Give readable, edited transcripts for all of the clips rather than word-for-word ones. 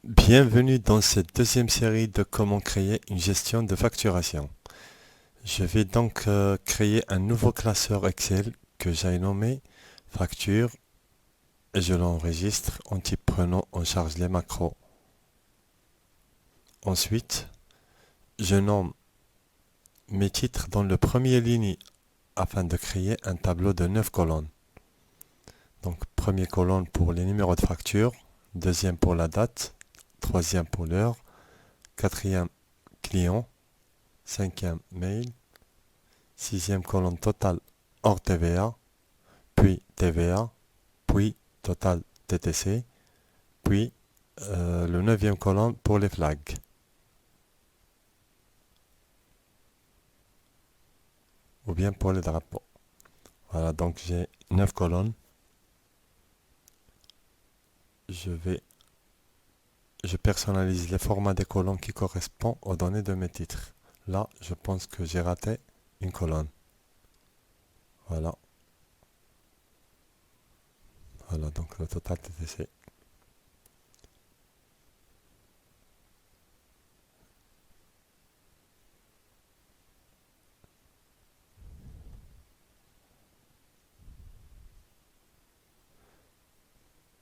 Bienvenue dans cette deuxième série de comment créer une gestion de facturation. Je vais donc créer un nouveau classeur Excel que j'ai nommé facture et je l'enregistre en type prenant en charge les macros. Ensuite, je nomme mes titres dans le premier ligne afin de créer un tableau de 9 colonnes. Donc, première colonne pour les numéros de facture, deuxième pour la date, troisième pour l'heure, quatrième client, cinquième mail, sixième colonne totale hors TVA, puis TVA, puis total TTC, puis le neuvième colonne pour les flags. Ou bien pour les drapeaux. Voilà, donc j'ai 9 colonnes. Je je personnalise les formats des colonnes qui correspondent aux données de mes titres. Là, je pense que j'ai raté une colonne. Voilà, voilà donc le total TTC.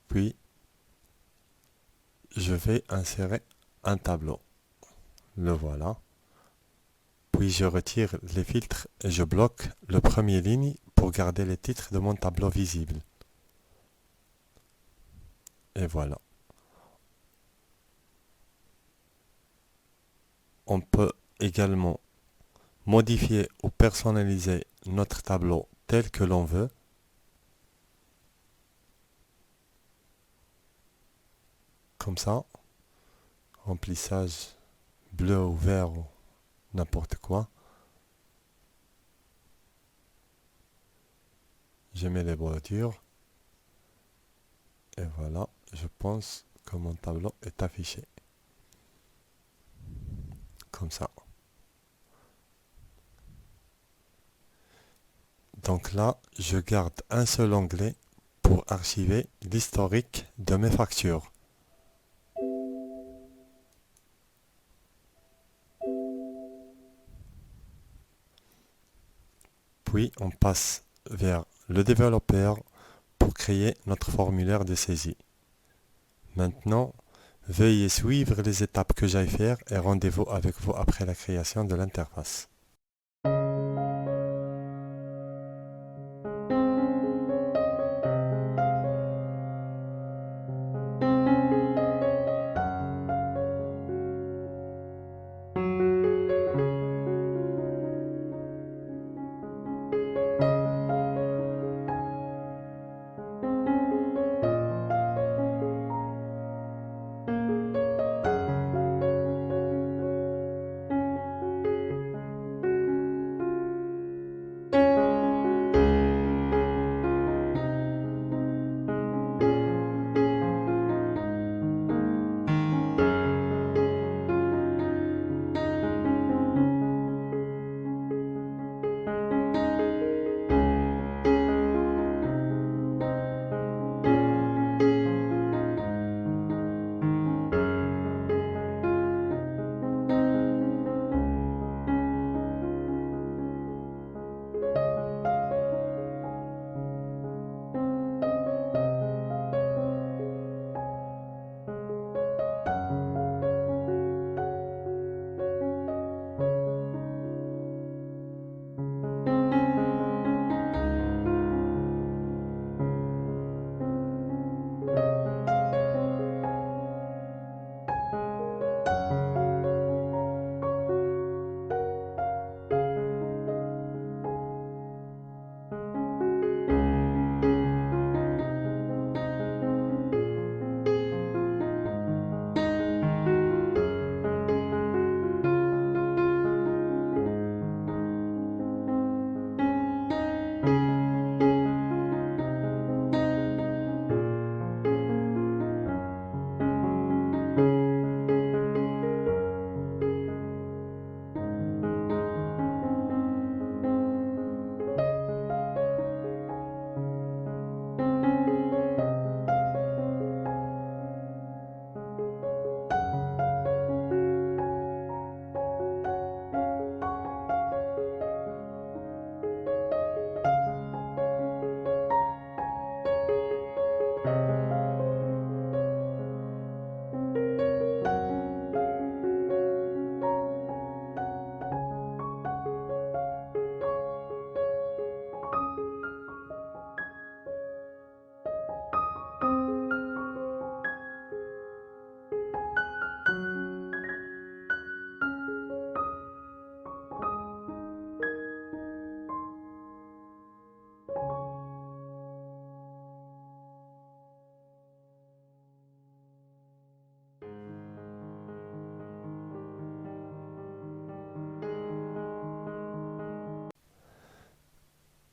Puis, je vais insérer un tableau. Le voilà. Puis je retire les filtres et je bloque le premier ligne pour garder les titres de mon tableau visible. Et voilà. On peut également modifier ou personnaliser notre tableau tel que l'on veut. Comme ça, remplissage bleu ou vert ou n'importe quoi. Je mets les bordures. Et voilà, je pense que mon tableau est affiché. Comme ça. Donc là, je garde un seul onglet pour archiver l'historique de mes factures. Puis on passe vers le développeur pour créer notre formulaire de saisie. Maintenant, veuillez suivre les étapes que j'aille faire et rendez-vous avec vous après la création de l'interface.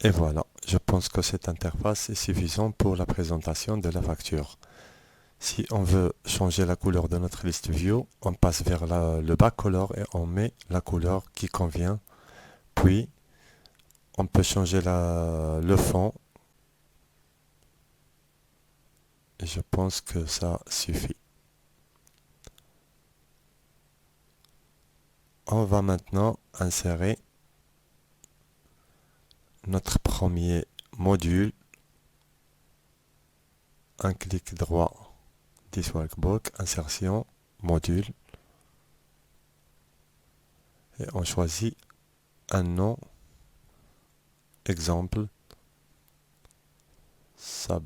Et voilà, je pense que cette interface est suffisante pour la présentation de la facture. Si on veut changer la couleur de notre liste view, on passe vers le backcolor et on met la couleur qui convient. Puis, on peut changer le fond. Et je pense que ça suffit. On va maintenant insérer notre premier module. Un clic droit, This Workbook, insertion, module. Et on choisit un nom, exemple, sub,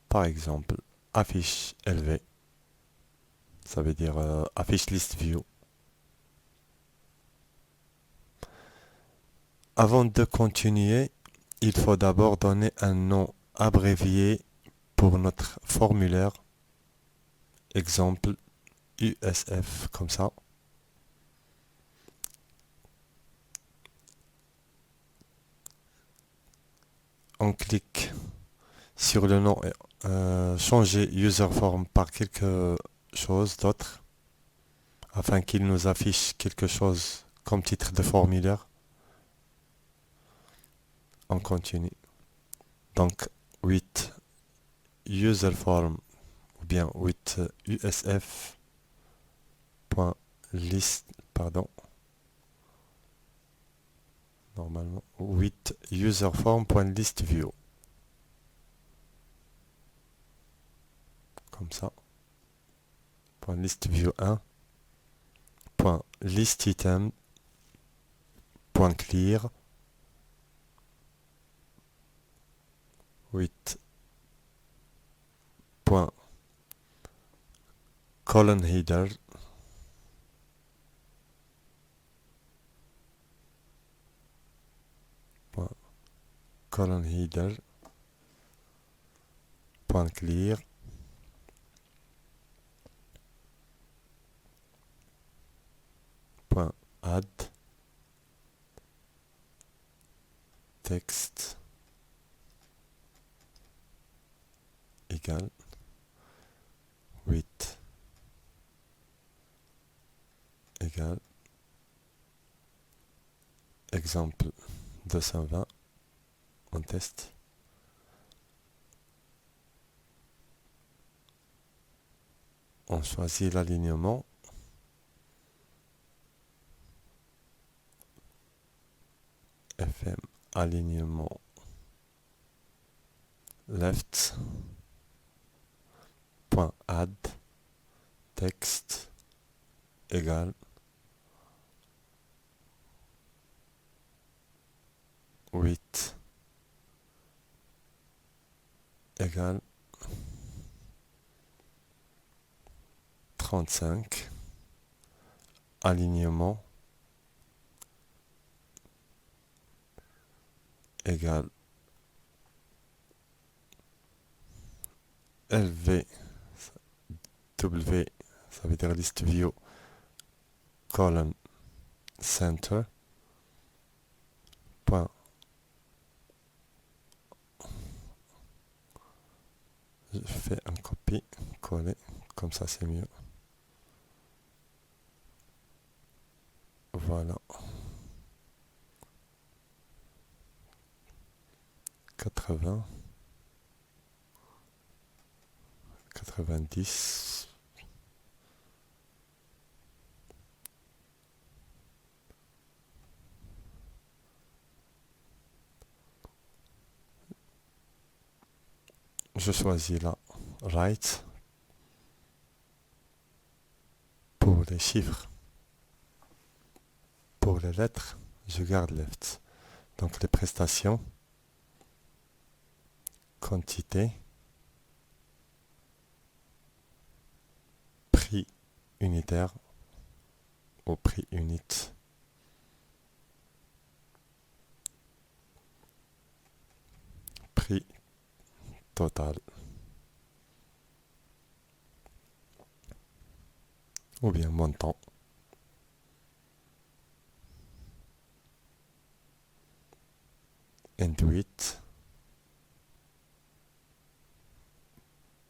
par exemple, affiche LV. Ça veut dire affiche list view. Avant de continuer, il faut d'abord donner un nom abrévié pour notre formulaire. Exemple USF, comme ça. On clique sur le nom et changer user form par quelque chose d'autre afin qu'il nous affiche quelque chose comme titre de formulaire. On continue. Donc, with user form ou bien with usf.list, pardon, normalement, with userform.listview. Comme ça. .listview 1. .listitem. .clear. With colon header. Colon header. .clear. Add text égale with égale exemple 220. On teste. On choisit l'alignement. FM alignement left. Add text égale with égale 35. Alignement égale LV W, ça veut dire list view colon center. Je fais un copier-coller, comme ça c'est mieux. Voilà. 80. 90. Je choisis là right pour les chiffres. Pour les lettres, je garde left. Donc les prestations, quantité, prix unitaire au prix unit, prix total, ou bien montant. end width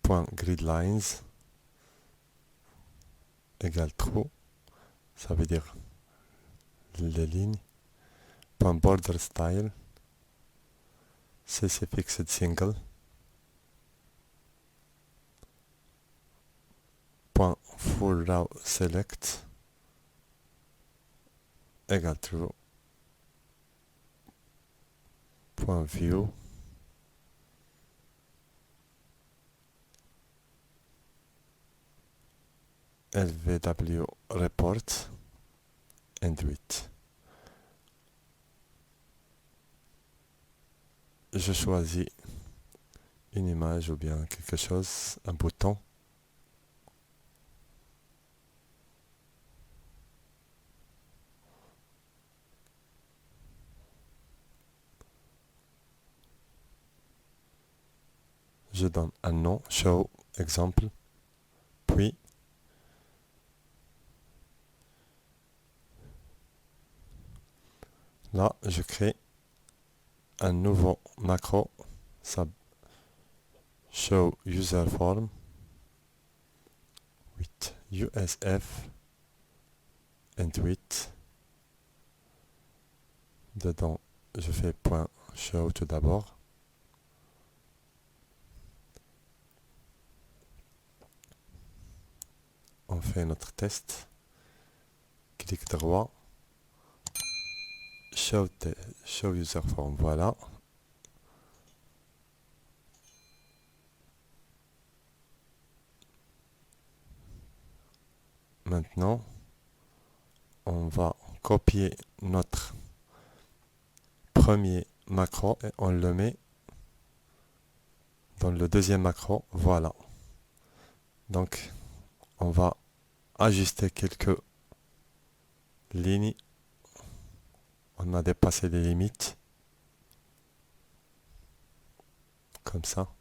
point grid lines égale true, ça veut dire les lignes, point border style cc fixed single point full row select égale true, point view lvw report end width. Je choisis une image ou bien quelque chose, un bouton. Je donne un nom, show, exemple, puis là, je crée un nouveau macro, ça show user form with USF and width. Dedans, je fais point show tout d'abord. On fait notre test. Clic droit. Show user form, voilà. Maintenant, on va copier notre premier macro et on le met dans le deuxième macro, voilà. Donc, on va ajuster quelques lignes. On a dépassé les limites. Comme ça.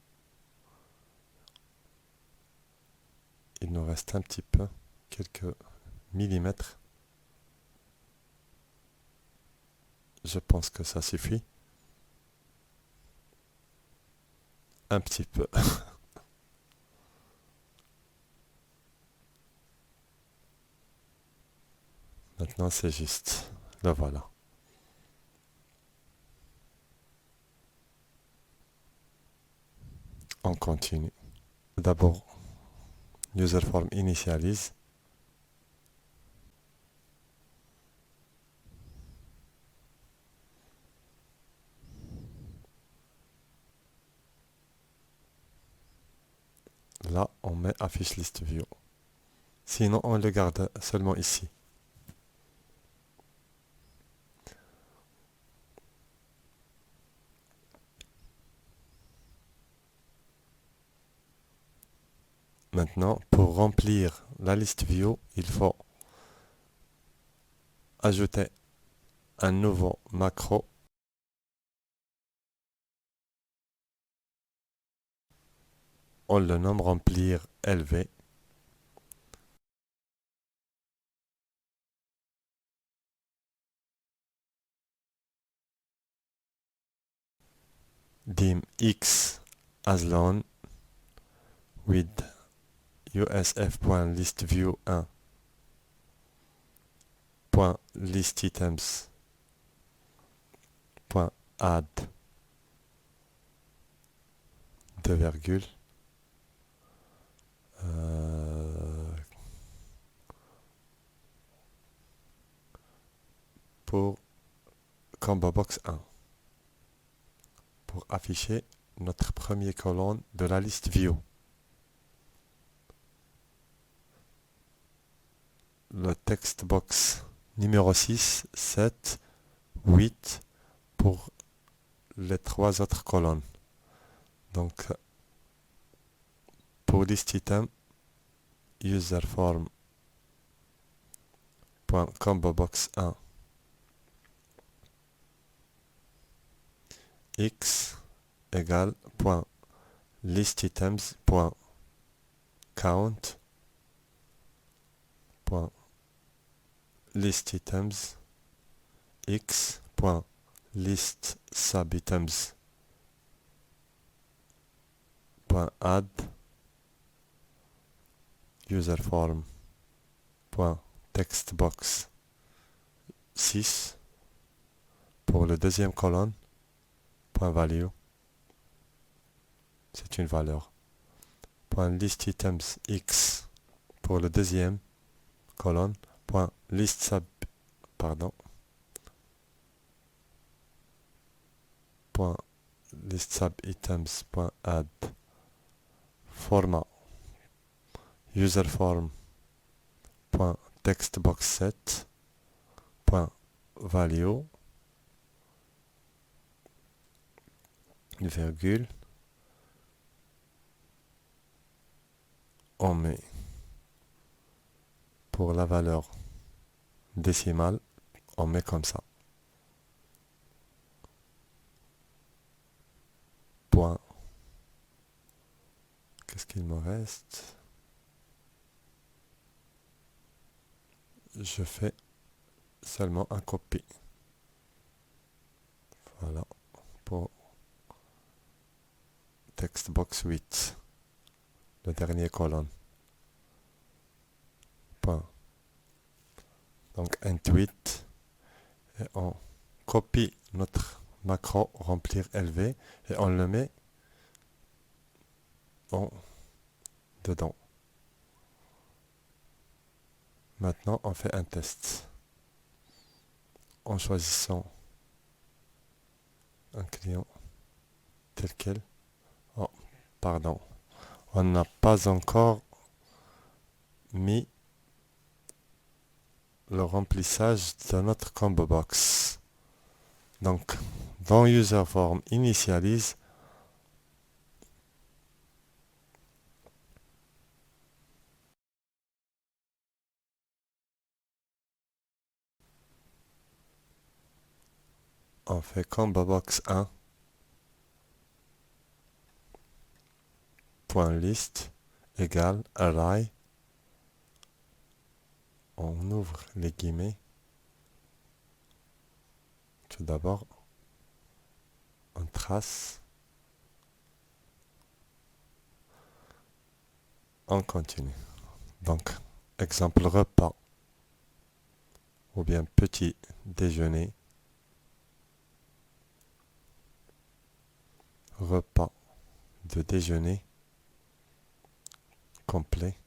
Il nous reste un petit peu, quelques millimètres. Je pense que ça suffit. Un petit peu. Maintenant, c'est juste. Le voilà. On continue. D'abord, user form initialise. Là, on met affiche list view. Sinon, on le garde seulement ici. Maintenant, pour remplir la liste view, il faut ajouter un nouveau macro. On le nomme remplir LV. Dim X as long with usf.listView1 .listItems .add 2 virgules pour combo box 1 pour afficher notre premier colonne de la liste view. Le text box numéro 6, 7, 8 pour les 3 autres colonnes. Donc pour list item user form .combo box 1 x égale list items count list items x list subitems point add userform point textbox 6 pour le deuxième colonne point value, c'est une valeur, point list items x pour le deuxième colonne point list sub point list sub items point add format userform point textbox 7 point value virgule, on met pour la valeur décimale, on met comme ça. Point. Qu'est-ce qu'il me reste? Je fais seulement un copie. Voilà. Pour textbox 8. Le dernier colonne. Point. Donc int 8. Et on copie notre macro remplir LV et on le met dedans. Maintenant, on fait un test. En choisissant un client tel quel. Oh, pardon. On n'a pas encore mis le remplissage de notre combo box. Donc, dans userform initialize, on fait combo box 1 point list égale array. On ouvre les guillemets. Tout d'abord, on trace. On continue. Donc, exemple repas ou bien petit déjeuner. Repas de déjeuner complet.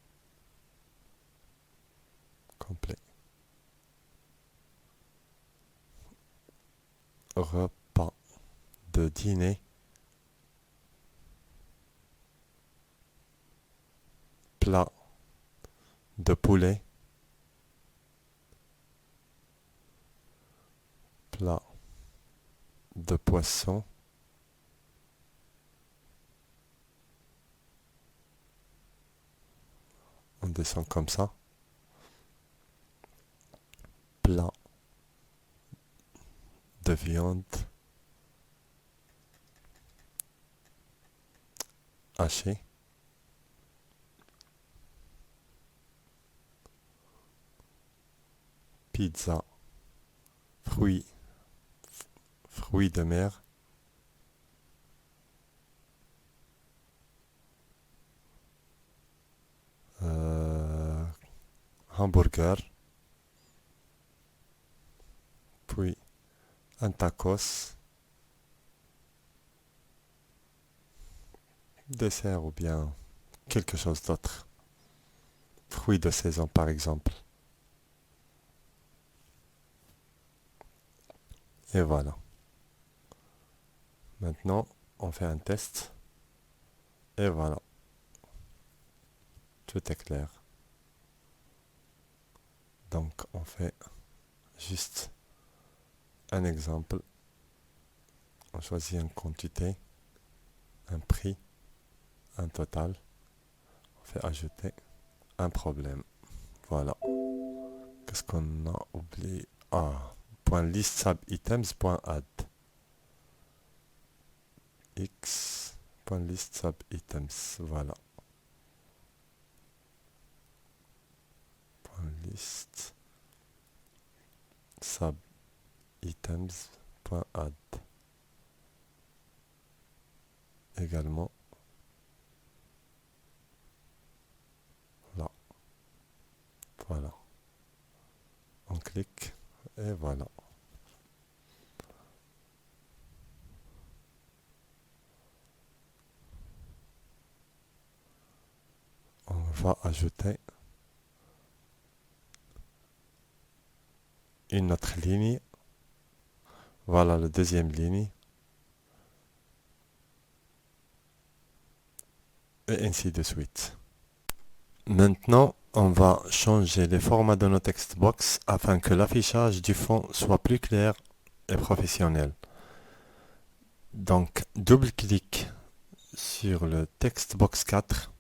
Repas de dîner. Plat de poulet. Plat de poisson. On descend comme ça. Plat de viande hachée. Pizza, fruits de mer. Hamburger. Puis un tacos. Dessert ou bien quelque chose d'autre. Fruits de saison par exemple. Et voilà. Maintenant, on fait un test. Et voilà. Tout est clair. Donc, on fait juste un exemple. On choisit une quantité, un prix, un total. On fait ajouter un problème. Voilà. Qu'est-ce qu'on a oublié? Point list sub items point add. X point list sub items. Voilà. Point list sub items .add également là. Voilà. On clique et voilà. On va ajouter une autre ligne. Voilà la deuxième ligne. Et ainsi de suite. Maintenant, on va changer les formats de nos textbox afin que l'affichage du fond soit plus clair et professionnel. Donc, double-clic sur le textbox 4.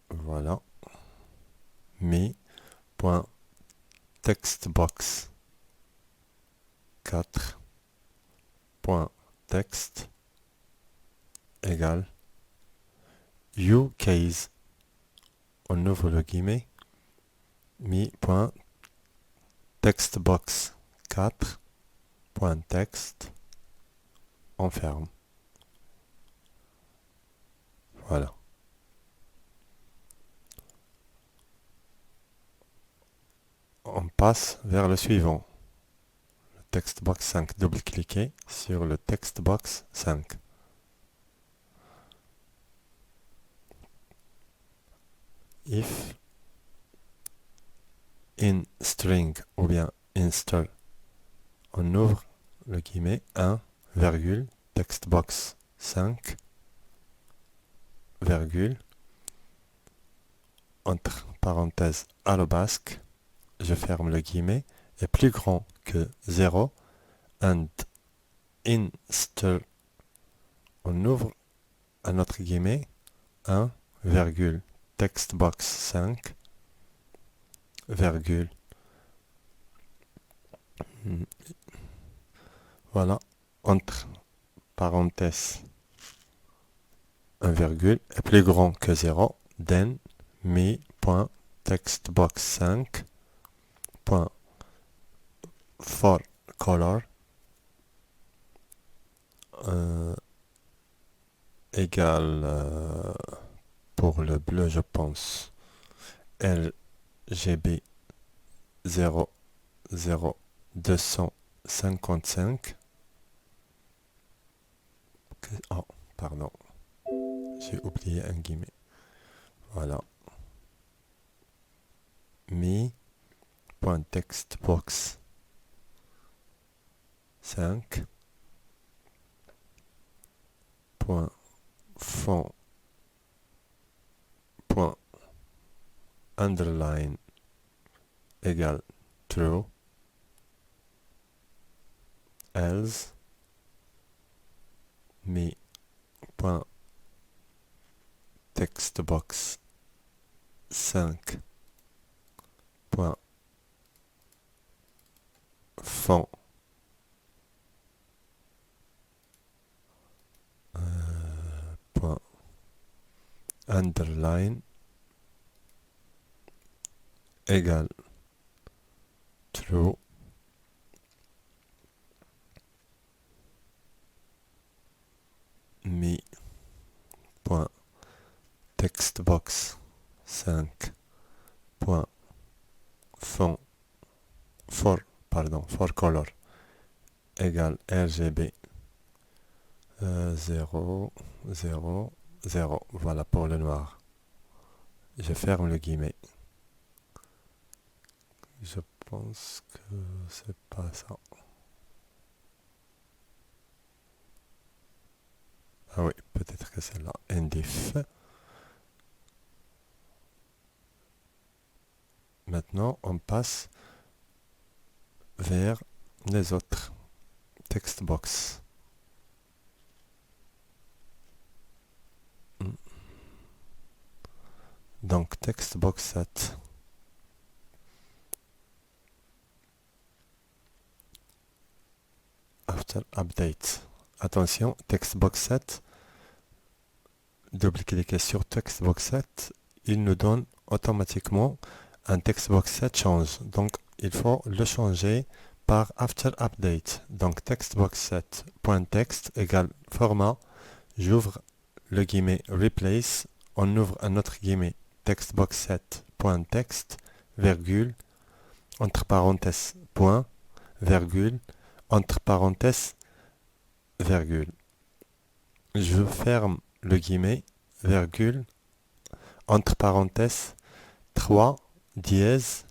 Voilà. Mi.textbox 4.text égale ucase, on ouvre le guillemet, mi.textbox 4.text, on ferme. Voilà. On passe vers le suivant. Le textbox 5, double-cliquez sur le textbox 5. If in string ou bien install, on ouvre le guillemet 1, virgule, textbox 5, virgule, entre parenthèses arrobasque, je ferme le guillemet, est plus grand que 0, and install, on ouvre un autre guillemet, 1, virgule, textbox 5, virgule, voilà, entre parenthèses, un virgule est plus grand que 0, then mi.textbox5.forColor égale pour le bleu je pense RGB 00255. Oh, pardon, j'ai oublié un guillemet. Voilà. Mi.textbox 5.fond.underline égale true, else mi.textbox 5.fond underline égale true, mi.textbox 5.forColor égale RGB 0, 0, 0. Voilà pour le noir. Je ferme le guillemet. Je pense que c'est pas ça. Ah oui, peut-être que c'est là. Indif. Maintenant, on passe vers les autres textbox. Donc, textbox 7. After update. Attention, textbox 7. Double-cliquez sur textbox 7. Il nous donne automatiquement un textbox 7 change. Donc, il faut le changer par after update. Donc, textbox 7.text égale format. J'ouvre le guillemet replace. On ouvre un autre guillemet textbox 7.text, virgule, entre parenthèses, point, virgule, entre parenthèses, virgule. Je ferme le guillemet, virgule, entre parenthèses, 3, dièse,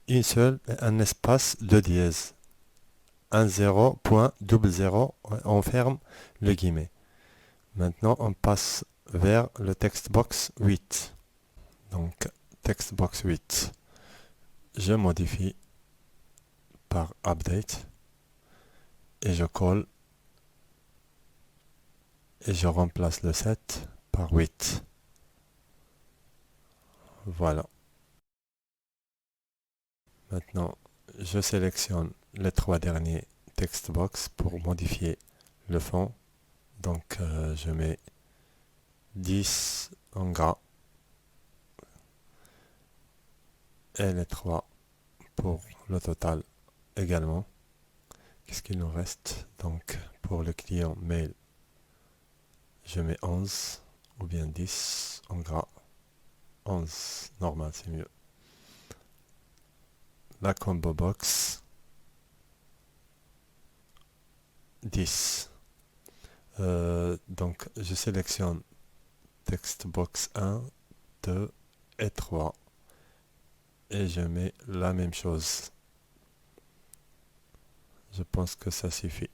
une seule et un espace de dièse. 1, 0, point, double 0, on ferme le guillemet. Maintenant, on passe vers le textbox 8. Donc, textbox 8. Je modifie par update et je colle et je remplace le 7 par 8. Voilà. Maintenant, je sélectionne les 3 derniers textbox pour modifier le fond. Donc, je mets 10 en gras et les 3 pour le total également. Qu'est-ce qu'il nous reste? Donc, pour le client mail, je mets 11 ou bien 10 en gras. 11, normal, c'est mieux. La combo box, 10. Donc, je sélectionne textbox 1, 2 et 3 et je mets la même chose. Je pense que ça suffit.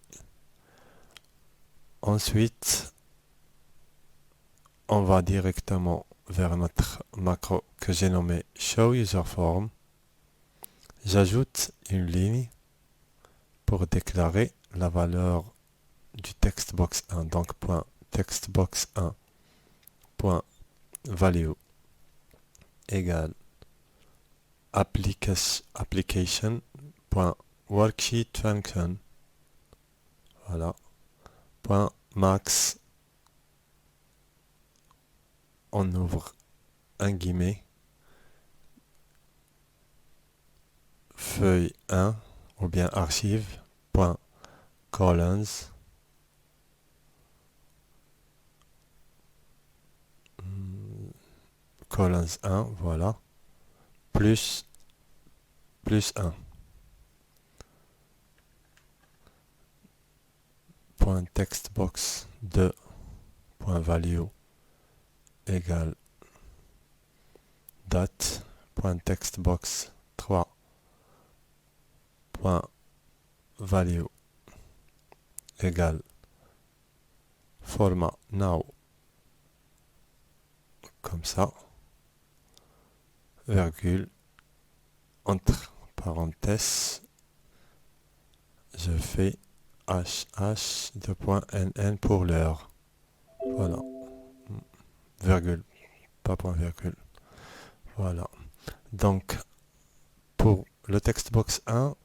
Ensuite, on va directement vers notre macro que j'ai nommé Show User Form. J'ajoute une ligne pour déclarer la valeur du textbox 1. Donc, point textbox 1 point value égale application point worksheet function. Voilà. Point max. On ouvre un guillemet. Feuille 1 ou bien archive point colons colons 1, voilà, plus 1 point textbox 2 point value égale date point textbox 3 point value égale format now, comme ça, virgule, entre parenthèses, je fais HH2.NN pour l'heure. Voilà. Virgule, pas point virgule. Voilà. Donc, pour le textbox 1,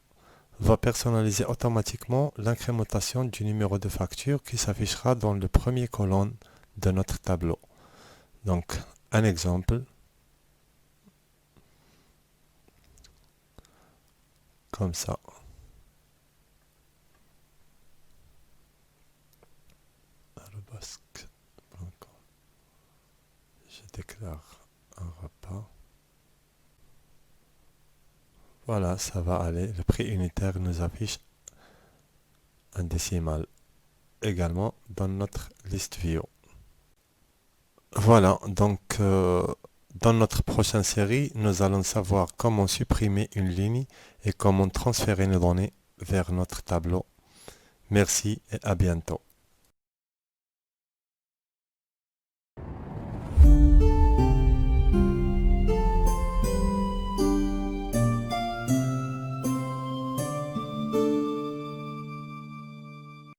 va personnaliser automatiquement l'incrémentation du numéro de facture qui s'affichera dans le premier colonne de notre tableau. Donc, un exemple. Comme ça. Je déclare un repas. Voilà, ça va aller. Le prix unitaire nous affiche un décimal également dans notre liste view. Voilà, donc dans notre prochaine série, nous allons savoir comment supprimer une ligne et comment transférer nos données vers notre tableau. Merci et à bientôt.